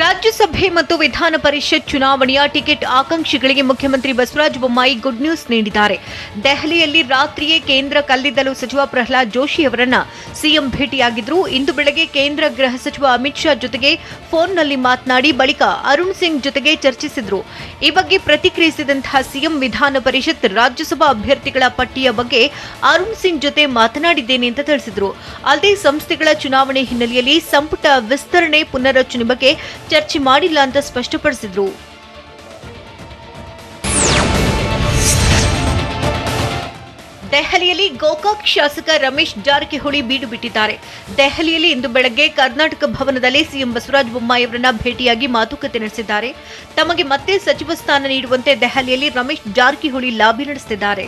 ರಾಜ್ಯಸಭೆ ಮತ್ತು ವಿಧಾನ ಪರಿಷತ್ ಚುನಾವಣೆಯ ಟಿಕೆಟ್ ಆಕಾಂಕ್ಷಿಗಳಿಗೆ ಮುಖ್ಯಮಂತ್ರಿ ಬಸವರಾಜ ಬೊಮ್ಮಾಯಿ ಗುಡ್ ನ್ಯೂಸ್ ನೀಡಿದ್ದಾರೆ. ದೆಹಲಿಯಲ್ಲಿ ರಾತ್ರಿಯೇ ಕೇಂದ್ರ ಕಲ್ಲಿದ್ದಲು ಸಚಿವ ಪ್ರಹ್ಲಾದ್ ಜೋಶಿ ಅವರನ್ನ ಸಿಎಂ ಭೇಟಿಯಾಗಿದ್ರು. ಇಂದು ಬೆಳಗ್ಗೆ ಕೇಂದ್ರ ಗೃಹ ಸಚಿವ ಅಮಿತ್ ಶಾ ಜೊತೆಗೆ ಫೋನ್ನಲ್ಲಿ ಮಾತನಾಡಿ ಬಳಿಕ ಅರುಣ್ ಸಿಂಗ್ ಜೊತೆಗೆ ಚರ್ಚಿಸಿದ್ರು. ಈ ಬಗ್ಗೆ ಪ್ರತಿಕ್ರಿಯಿಸಿದಂತಹ ಸಿಎಂ ವಿಧಾನ ಪರಿಷತ್ ರಾಜ್ಯಸಭಾ ಅಭ್ಯರ್ಥಿಗಳ ಪಟ್ಟಿಯ ಬಗ್ಗೆ ಅರುಣ್ ಸಿಂಗ್ ಜೊತೆ ಮಾತನಾಡಿದ್ದೇನೆ ಅಂತ ತಿಳಿಸಿದ್ರು. ಅಲ್ಲದೆ ಸಂಸ್ಥೆಗಳ ಚುನಾವಣೆ ಹಿನ್ನೆಲೆಯಲ್ಲಿ ಸಂಪುಟ ವಿಸ್ತರಣೆ ಪುನರ್ರಚನೆ ಬಗ್ಗೆ ಚರ್ಚೆ ಮಾಡಿಲ್ಲ ಅಂತ ಸ್ಪಷ್ಟಪಡಿಸಿದ್ರು. ದೆಹಲಿಯಲ್ಲಿ ಗೋಕಾಕ್ ಶಾಸಕ ರಮೇಶ್ ಜಾರಕಿಹೊಳಿ ಬೀಡು ಬಿಟ್ಟಿದ್ದಾರೆ. ದೆಹಲಿಯಲ್ಲಿ ಇಂದು ಬೆಳಗ್ಗೆ ಕರ್ನಾಟಕ ಭವನದಲ್ಲಿ ಸಿಎಂ ಬಸವರಾಜ ಬೊಮ್ಮಾಯಿ ಅವರನ್ನ ಭೇಟಿಯಾಗಿ ಮಾತುಕತೆ ನಡೆಸಿದ್ದಾರೆ. ತಮಗೆ ಮತ್ತೆ ಸಚಿವ ಸ್ಥಾನ ನೀಡುವಂತೆ ದೆಹಲಿಯಲ್ಲಿ ರಮೇಶ್ ಜಾರಕಿಹೊಳಿ ಲಾಬಿ ನಡೆಸಿದ್ದಾರೆ.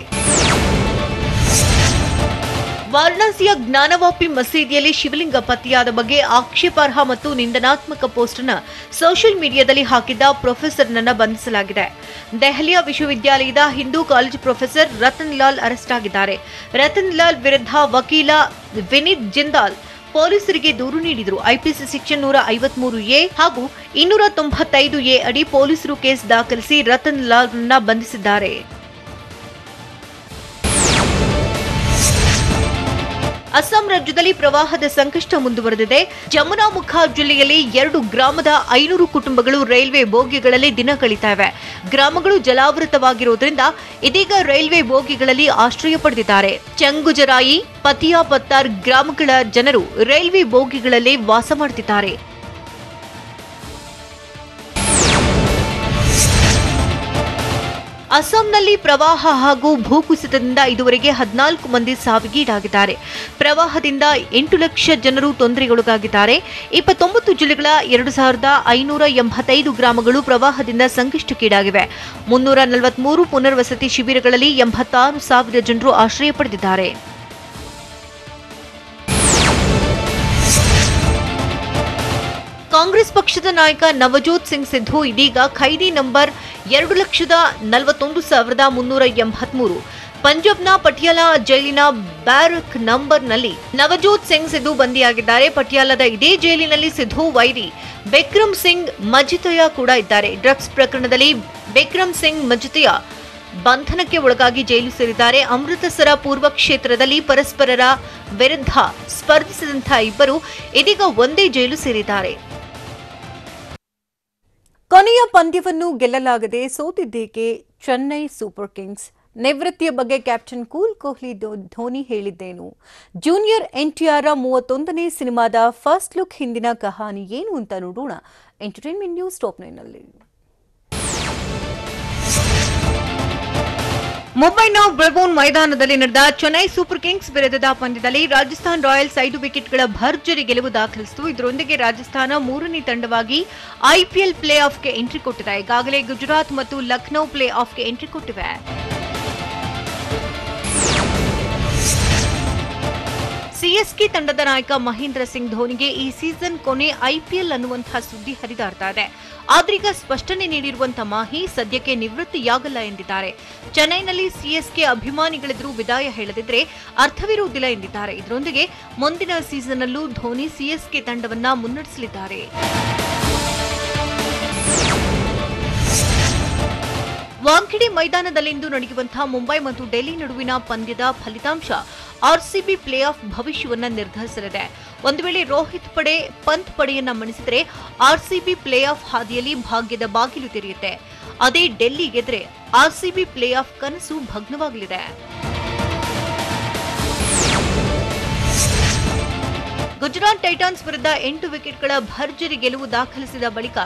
ವಾರಣಾಸಿಯ ಜ್ಞಾನವಾಪಿ ಮಸೀದಿಯಲ್ಲಿ ಶಿವಲಿಂಗ ಪತ್ತೆಯಾದ ಬಗ್ಗೆ ಆಕ್ಷೇಪಾರ್ಹ ಮತ್ತು ನಿಂದನಾತ್ಮಕ ಪೋಸ್ಟ್ ಅನ್ನು ಸೋಷಿಯಲ್ ಮೀಡಿಯಾದಲ್ಲಿ ಹಾಕಿದ್ದ ಪ್ರೊಫೆಸರ್ನನ್ನ ಬಂಧಿಸಲಾಗಿದೆ. ದೆಹಲಿಯ ವಿಶ್ವವಿದ್ಯಾಲಯದ Hindu college professor Ratan Lal arrest ಆಗಿದ್ದಾರೆ. ರತನ್ ಲಾಲ್ ವಿರುದ್ಧ ವಕೀಲ ವಿನೀತ್ ಜಿಂದಾಲ್ ಪೊಲೀಸರಿಗೆ ದೂರು ನೀಡಿದರು. ಐಪಿಸಿ ಸೆಕ್ಷನ್ 153A ಹಾಗೂ 295A ಅಡಿ ಪೊಲೀಸರು ಕೇಸ್ ದಾಖಲಿಸಿ ರತನ್ ಲಾಲ್ರನ್ನ ಬಂಧಿಸಿದ್ದಾರೆ. ಅಸ್ಸಾಂ ರಾಜ್ಯದಲ್ಲಿ ಪ್ರವಾಹದ ಸಂಕಷ್ಟ ಮುಂದುವರೆದಿದೆ. ಜಮುನಾಮುಖ ಜಿಲ್ಲೆಯಲ್ಲಿ 2 ಗ್ರಾಮದ 500 ಕುಟುಂಬಗಳು ರೈಲ್ವೆ ಬೋಗಿಗಳಲ್ಲಿ ದಿನ ಕಳೀತಾ ಇವೆ. ಗ್ರಾಮಗಳು ಜಲಾವೃತವಾಗಿರುವುದರಿಂದ ಇದೀಗ ರೈಲ್ವೆ ಬೋಗಿಗಳಲ್ಲಿ ಆಶ್ರಯ ಪಡೆದಿದ್ದಾರೆ. ಚಂಗುಜರಾಯಿ, ಪತಿಯಾಪತ್ತಾರ್ ಗ್ರಾಮಗಳ ಜನರು ರೈಲ್ವೆ ಬೋಗಿಗಳಲ್ಲಿ ವಾಸ ಮಾಡುತ್ತಿದ್ದಾರೆ. ಅಸ್ಸಾಂನಲ್ಲಿ ಪ್ರವಾಹ ಹಾಗೂ ಭೂಕುಸಿತದಿಂದ ಇದುವರೆಗೆ 14 ಮಂದಿ ಸಾವಿಗೀಡಾಗಿದ್ದಾರೆ. ಪ್ರವಾಹದಿಂದ 8 ಲಕ್ಷ ಜನರು ತೊಂದರೆಗೊಳಗಾಗಿದ್ದಾರೆ. 29 ಜಿಲ್ಲೆಗಳ 2585 ಗ್ರಾಮಗಳು ಪ್ರವಾಹದಿಂದ ಸಂಕಷ್ಟಕ್ಕೀಡಾಗಿವೆ. 343 ಪುನರ್ವಸತಿ ಶಿಬಿರಗಳಲ್ಲಿ 86,000 ಜನರು ಆಶ್ರಯ ಪಡೆದಿದ್ದಾರೆ. ಕಾಂಗ್ರೆಸ್ ಪಕ್ಷದ ನಾಯಕ ನವಜೋತ್ ಸಿಂಗ್ ಸಿಧು ಇದೀಗ ಖೈದಿ ನಂಬರ್ 2,41,383 ಪಂಜಾಬ್ನ ಪಟಿಯಾಲಾ ಜೈಲಿನ ಬ್ಯಾರಕ್ ನಂಬರ್ನಲ್ಲಿ ನವಜೋತ್ ಸಿಂಗ್ ಸಿಧು ಬಂಧಿಯಾಗಿದ್ದಾರೆ. ಪಟಿಯಾಲಾದ ಇದೇ ಜೈಲಿನಲ್ಲಿ ಸಿಧು ವೈರಿ ಬಿಕ್ರಮ್ ಸಿಂಗ್ ಮಜಿತಯಾ ಕೂಡ ಇದ್ದಾರೆ. ಡ್ರಗ್ಸ್ ಪ್ರಕರಣದಲ್ಲಿ ಬಿಕ್ರಮ್ ಸಿಂಗ್ ಮಜಿತಯಾ ಬಂಧನಕ್ಕೆ ಒಳಗಾಗಿ ಜೈಲು ಸೇರಿದ್ದಾರೆ. ಅಮೃತಸರ ಪೂರ್ವ ಕ್ಷೇತ್ರದಲ್ಲಿ ಪರಸ್ಪರರ ವಿರುದ್ಧ ಸ್ಪರ್ಧಿಸಿದಂತಹ ಇಬ್ಬರು ಇದೀಗ ಒಂದೇ ಜೈಲು ಸೇರಿದ್ದಾರೆ. ಕೊನೆಯ ಪಂದ್ಯವನ್ನು ಗೆಲ್ಲಲಾಗದೆ ಸೋತಿದ್ದೇಕೆ ಚೆನ್ನೈ ಸೂಪರ್ ಕಿಂಗ್ಸ್? ನಿವೃತ್ತಿಯ ಬಗ್ಗೆ ಕ್ಯಾಪ್ಟನ್ ಕೂಲ್ ಕೊಹ್ಲಿ ಧೋನಿ ಹೇಳಿದ್ದೇನು? ಜೂನಿಯರ್ ಎನ್ಟಿಆರ್ 31ನೇ ಸಿನಿಮಾದ ಫಸ್ಟ್ ಲುಕ್ ಹಿಂದಿನ ಕಹಾನಿ ಏನು ಅಂತ ನೋಡೋಣ ಎಂಟರ್ಟೈನ್ಮೆಂಟ್ ನ್ಯೂಸ್ ಟಾಪ್ 9ನಲ್ಲಿ. ಮುಂಬೈನ ಬ್ರೆಬೋರ್ನ್ ಮೈದಾನದಲ್ಲಿ ನಡೆದ ಚೆನ್ನೈ ಸೂಪರ್ ಕಿಂಗ್ಸ್ ವಿರುದ್ಧದ ಪಂದ್ಯದಲ್ಲಿ ರಾಜಸ್ಥಾನ್ ರಾಯಲ್ಸ್ 5 ವಿಕೆಟ್ಗಳ ಭರ್ಜರಿ ಗೆಲುವು ದಾಖಲಿಸಿತು. ಇದರೊಂದಿಗೆ ರಾಜಸ್ಥಾನ 3ನೇ ತಂಡವಾಗಿ ಐಪಿಎಲ್ ಪ್ಲೇ ಆಫ್ಗೆ ಎಂಟ್ರಿ ಕೊಟ್ಟಿದೆ. ಈಗಾಗಲೇ ಗುಜರಾತ್ ಮತ್ತು ಲಖನೌ ಪ್ಲೇ ಆಫ್ಗೆ ಎಂಟ್ರಿ ಕೊಟ್ಟಿವೆ. ಸಿಎಸ್ಕೆ ತಂಡದ ನಾಯಕ ಮಹೇಂದ್ರ ಸಿಂಗ್ ಧೋನಿಗೆ ಈ ಸೀಸನ್ ಕೊನೆ ಐಪಿಎಲ್ ಅನ್ನುವಂತಹ ಸುದ್ದಿ ಹರಿದಾಡ್ತಾ ಇದೆ. ಆದ್ರೀಗ ಸ್ಪಷ್ಟನೆ ನೀಡಿರುವಂತಹ ಮಾಹಿ ಸದ್ಯಕ್ಕೆ ನಿವೃತ್ತಿಯಾಗಲ್ಲ ಎಂದಿದ್ದಾರೆ. ಚೆನ್ನೈನಲ್ಲಿ ಸಿಎಸ್ಕೆ ಅಭಿಮಾನಿಗಳೆದುರು ವಿದಾಯ ಹೇಳದಿದ್ರೆ ಅರ್ಥವಿರುವುದಿಲ್ಲ ಎಂದಿದ್ದಾರೆ. ಇದರೊಂದಿಗೆ ಮುಂದಿನ ಸೀಸನ್ ಅಲ್ಲೂ ಧೋನಿ ಸಿಎಸ್ಕೆ ತಂಡವನ್ನ ಮುನ್ನಡೆಸಲಿದ್ದಾರೆ. ವಾಂಖೆಡೆ ಮೈದಾನದಲ್ಲಿಂದು ನಡೆಯುವಂತಹ ಮುಂಬೈ ಮತ್ತು ಡೆಲ್ಲಿ ನಡುವಿನ ಪಂದ್ಯದ ಫಲಿತಾಂಶ ಆರ್ಸಿಬಿ ಪ್ಲೇ ಆಫ್ ಭವಿಷ್ಯವನ್ನ ನಿರ್ಧರಿಸಲಿದೆ. ಒಂದು ವೇಳೆ ರೋಹಿತ್ ಪಡೆ ಪಂತ್ ಪಡೆಯನ್ನ ಮಣಿಸಿದರೆ ಆರ್ಸಿಬಿ ಪ್ಲೇ ಆಫ್ ಹಾದಿಯಲ್ಲಿ ಭಾಗ್ಯದ ಬಾಗಿಲು ತೆರೆಯುತ್ತೆ. ಅದೇ ಡೆಲ್ಲಿ ಗೆದ್ರೆ ಆರ್ಸಿಬಿ ಪ್ಲೇ ಆಫ್ ಕನಸು ಭಗ್ನವಾಗಲಿದೆ. ಗುಜರಾತ್ ಟೈಟಾನ್ಸ್ ವಿರುದ್ಧ 8 ವಿಕೆಟ್ಗಳ ಭರ್ಜರಿ ಗೆಲುವು ದಾಖಲಿಸಿದ ಬಳಿಕ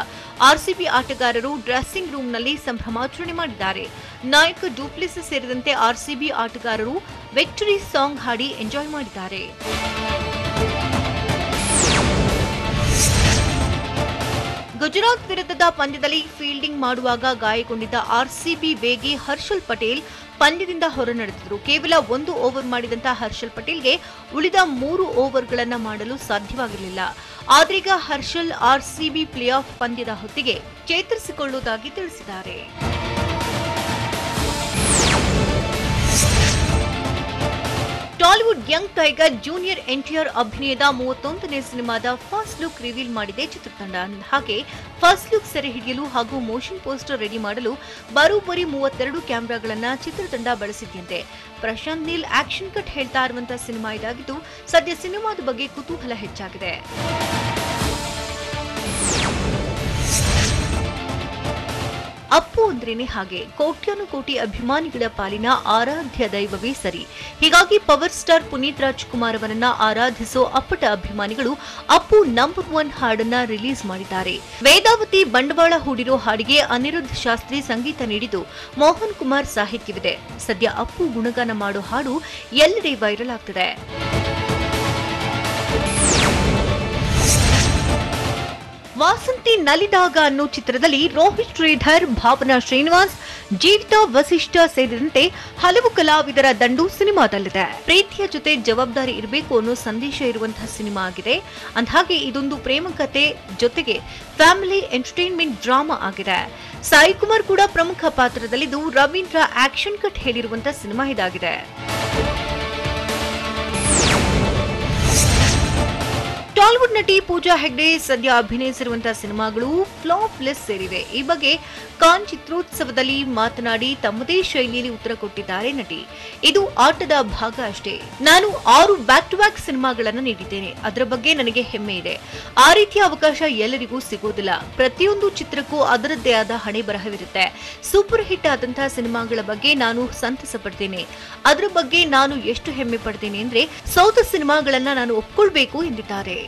ಆರ್ಸಿಬಿ ಆಟಗಾರರು ಡ್ರೆಸ್ಸಿಂಗ್ ರೂಮ್ನಲ್ಲಿ ಸಂಭ್ರಮಾಚರಣೆ ಮಾಡಿದ್ದಾರೆ. ನಾಯಕ ಡೂಪ್ಲೆಸಿಸ್ ಸೇರಿದಂತೆ ಆರ್ಸಿಬಿ ಆಟಗಾರರು ವಿಕ್ಟರಿ ಸಾಂಗ್ ಹಾಡಿ ಎಂಜಾಯ್ ಮಾಡಿದ್ದಾರೆ. ಗುಜರಾತ್ ವಿರುದ್ಧದ ಪಂದ್ಯದಲ್ಲಿ ಫೀಲ್ಡಿಂಗ್ ಮಾಡುವಾಗ ಗಾಯಗೊಂಡಿದ್ದ ಆರ್ಸಿಬಿ ವೇಗಿ ಹರ್ಷಲ್ ಪಟೇಲ್ ಪಂದ್ಯದಿಂದ ಹೊರನಡೆದಿದ್ದರು. ಕೇವಲ 1 ಓವರ್ ಮಾಡಿದಂತಹ ಹರ್ಷಲ್ ಪಟೇಲ್ಗೆ ಉಳಿದ 3 ಓವರ್ಗಳನ್ನು ಮಾಡಲು ಸಾಧ್ಯವಾಗಿರಲಿಲ್ಲ. ಆದ್ರೀಗ ಹರ್ಷಲ್ ಆರ್ಸಿಬಿ ಪ್ಲೇ ಆಫ್ ಪಂದ್ಯದ ಹೊತ್ತಿಗೆ ಚೇತರಿಸಿಕೊಳ್ಳುವುದಾಗಿ ತಿಳಿಸಿದ್ದಾರೆ. Tollywood Young tiger junior NTR ಅಭಿನಯದ 31ನೇ ಸಿನಿಮಾದ ಫಸ್ಟ್ ಲುಕ್ ರಿವೀಲ್ ಮಾಡಿದೆ ಚಿತ್ರತಂಡ. ಹಾಗೆ ಫಸ್ಟ್ ಲುಕ್ ಸೆರೆ ಹಿಡಿಯಲು ಹಾಗೂ ಮೋಷನ್ ಪೋಸ್ಟರ್ ರೆಡಿ ಮಾಡಲು ಬರೋಬ್ಬರಿ 32 ಕ್ಯಾಮೆರಾಗಳನ್ನ ಚಿತ್ರತಂಡ ಬಳಸಿದ್ಯಂತೆ. ಪ್ರಶಾಂತ್ ನೀಲ್ ಆಕ್ಷನ್ ಕಟ್ ಹೇಳ್ತಾ ಇರುವಂತಹ ಸಿನಿಮಾ ಇದಾಗಿದ್ದು ಸದ್ಯ ಸಿನಿಮಾದ ಬಗ್ಗೆ ಕುತೂಹಲ ಹೆಚ್ಚಾಗಿದೆ. ಅಪ್ಪು ಅಂದ್ರೇನೆ ಹಾಗೆ, ಕೋಟ್ಯಾನುಕೋಟಿ ಅಭಿಮಾನಿಗಳ ಪಾಲಿನ ಆರಾಧ್ಯ ದೈವವೇ ಸರಿ. ಹೀಗಾಗಿ ಪವರ್ ಸ್ಟಾರ್ ಪುನೀತ್ ರಾಜ್ಕುಮಾರ್ ಅವರನ್ನ ಆರಾಧಿಸೋ ಅಪ್ಪಟ ಅಭಿಮಾನಿಗಳು ಅಪ್ಪು ನಂಬರ್ 1 ಹಾಡನ್ನ ರಿಲೀಸ್ ಮಾಡಿದ್ದಾರೆ. ವೇದಾವತಿ ಬಂಡವಾಳ ಹೂಡಿರೋ ಹಾಡಿಗೆ ಅನಿರುದ್ಧ್ ಶಾಸ್ತ್ರಿ ಸಂಗೀತ ನೀಡಿದ್ದು ಮೋಹನ್ ಕುಮಾರ್ ಸಾಹಿತ್ಯವಿದೆ. ಸದ್ಯ ಅಪ್ಪು ಗುಣಗಾನ ಮಾಡೋ ಹಾಡು ಎಲ್ಲೆಡೆ ವೈರಲ್ ಆಗ್ತಿದೆ. ವಾಸಂತಿ ನಲಿದಾಗ ಅನ್ನೋ ಚಿತ್ರದಲ್ಲಿ ರೋಹಿತ್ ಶ್ರೀಧರ್, ಭಾವನಾ ಶ್ರೀನಿವಾಸ್, ಜೀವಿತಾ ವಸಿಷ್ಠ ಸೇರಿದಂತೆ ಹಲವು ಕಲಾವಿದರ ದಂಡು ಸಿನಿಮಾದಲ್ಲಿದೆ. ಪ್ರೀತಿಯ ಜೊತೆ ಜವಾಬ್ದಾರಿ ಇರಬೇಕು ಅನ್ನೋ ಸಂದೇಶ ಇರುವಂತಹ ಸಿನಿಮಾ ಆಗಿದೆ. ಅಂದಹಾಗೆ ಇದೊಂದು ಪ್ರೇಮ ಕಥೆ ಜೊತೆಗೆ ಫ್ಯಾಮಿಲಿ ಎಂಟರ್ಟೈನ್ಮೆಂಟ್ ಡ್ರಾಮಾ ಆಗಿದೆ. ಸಾಯಿ ಕುಮಾರ್ ಕೂಡ ಪ್ರಮುಖ ಪಾತ್ರದಲ್ಲಿದ್ದು ರವೀಂದ್ರ ಆಕ್ಷನ್ ಕಟ್ ಹೇಳಿರುವಂತಹ ಸಿನಿಮಾ ಇದಾಗಿದೆ. ಟಾಲಿವುಡ್ ನಟಿ ಪೂಜಾ ಹೆಗ್ಡೆ ಸದ್ಯ ಅಭಿನಯಿಸಿರುವಂತಹ ಸಿನಿಮಾಗಳು ಫ್ಲಾಪ್ ಲಿಸ್ಟ್ ಸೇರಿವೆ. ಈ ಬಗ್ಗೆ ಕಾನ್ ಚಿತ್ರೋತ್ಸವದಲ್ಲಿ ಮಾತನಾಡಿ ತಮ್ಮದೇ ಶೈಲಿಯಲ್ಲಿ ಉತ್ತರ ಕೊಟ್ಟಿದ್ದಾರೆ ನಟಿ. ಇದು ಆಟದ ಭಾಗ ಅಷ್ಟೇ. ನಾನು 6 ಬ್ಯಾಕ್ ಟು ಬ್ಯಾಕ್ ಸಿನಿಮಾಗಳನ್ನು ನೀಡಿದ್ದೇನೆ. ಅದರ ಬಗ್ಗೆ ನನಗೆ ಹೆಮ್ಮೆ ಇದೆ. ಆ ರೀತಿಯ ಅವಕಾಶ ಎಲ್ಲರಿಗೂ ಸಿಗೋದಿಲ್ಲ. ಪ್ರತಿಯೊಂದು ಚಿತ್ರಕ್ಕೂ ಅದರದ್ದೇ ಆದ ಹಣೆ ಬರಹವಿರುತ್ತೆ. ಸೂಪರ್ ಹಿಟ್ ಆದಂತಹ ಸಿನಿಮಾಗಳ ಬಗ್ಗೆ ನಾನು ಸಂತಸ ಪಡ್ತೇನೆ. ಅದರ ಬಗ್ಗೆ ನಾನು ಎಷ್ಟು ಹೆಮ್ಮೆ ಪಡ್ತೇನೆ ಅಂದ್ರೆ ಸೌತ್ ಸಿನಿಮಾಗಳನ್ನ ನಾನು ಒಪ್ಕೊಳ್ಬೇಕು ಎಂದಿದ್ದಾರೆ.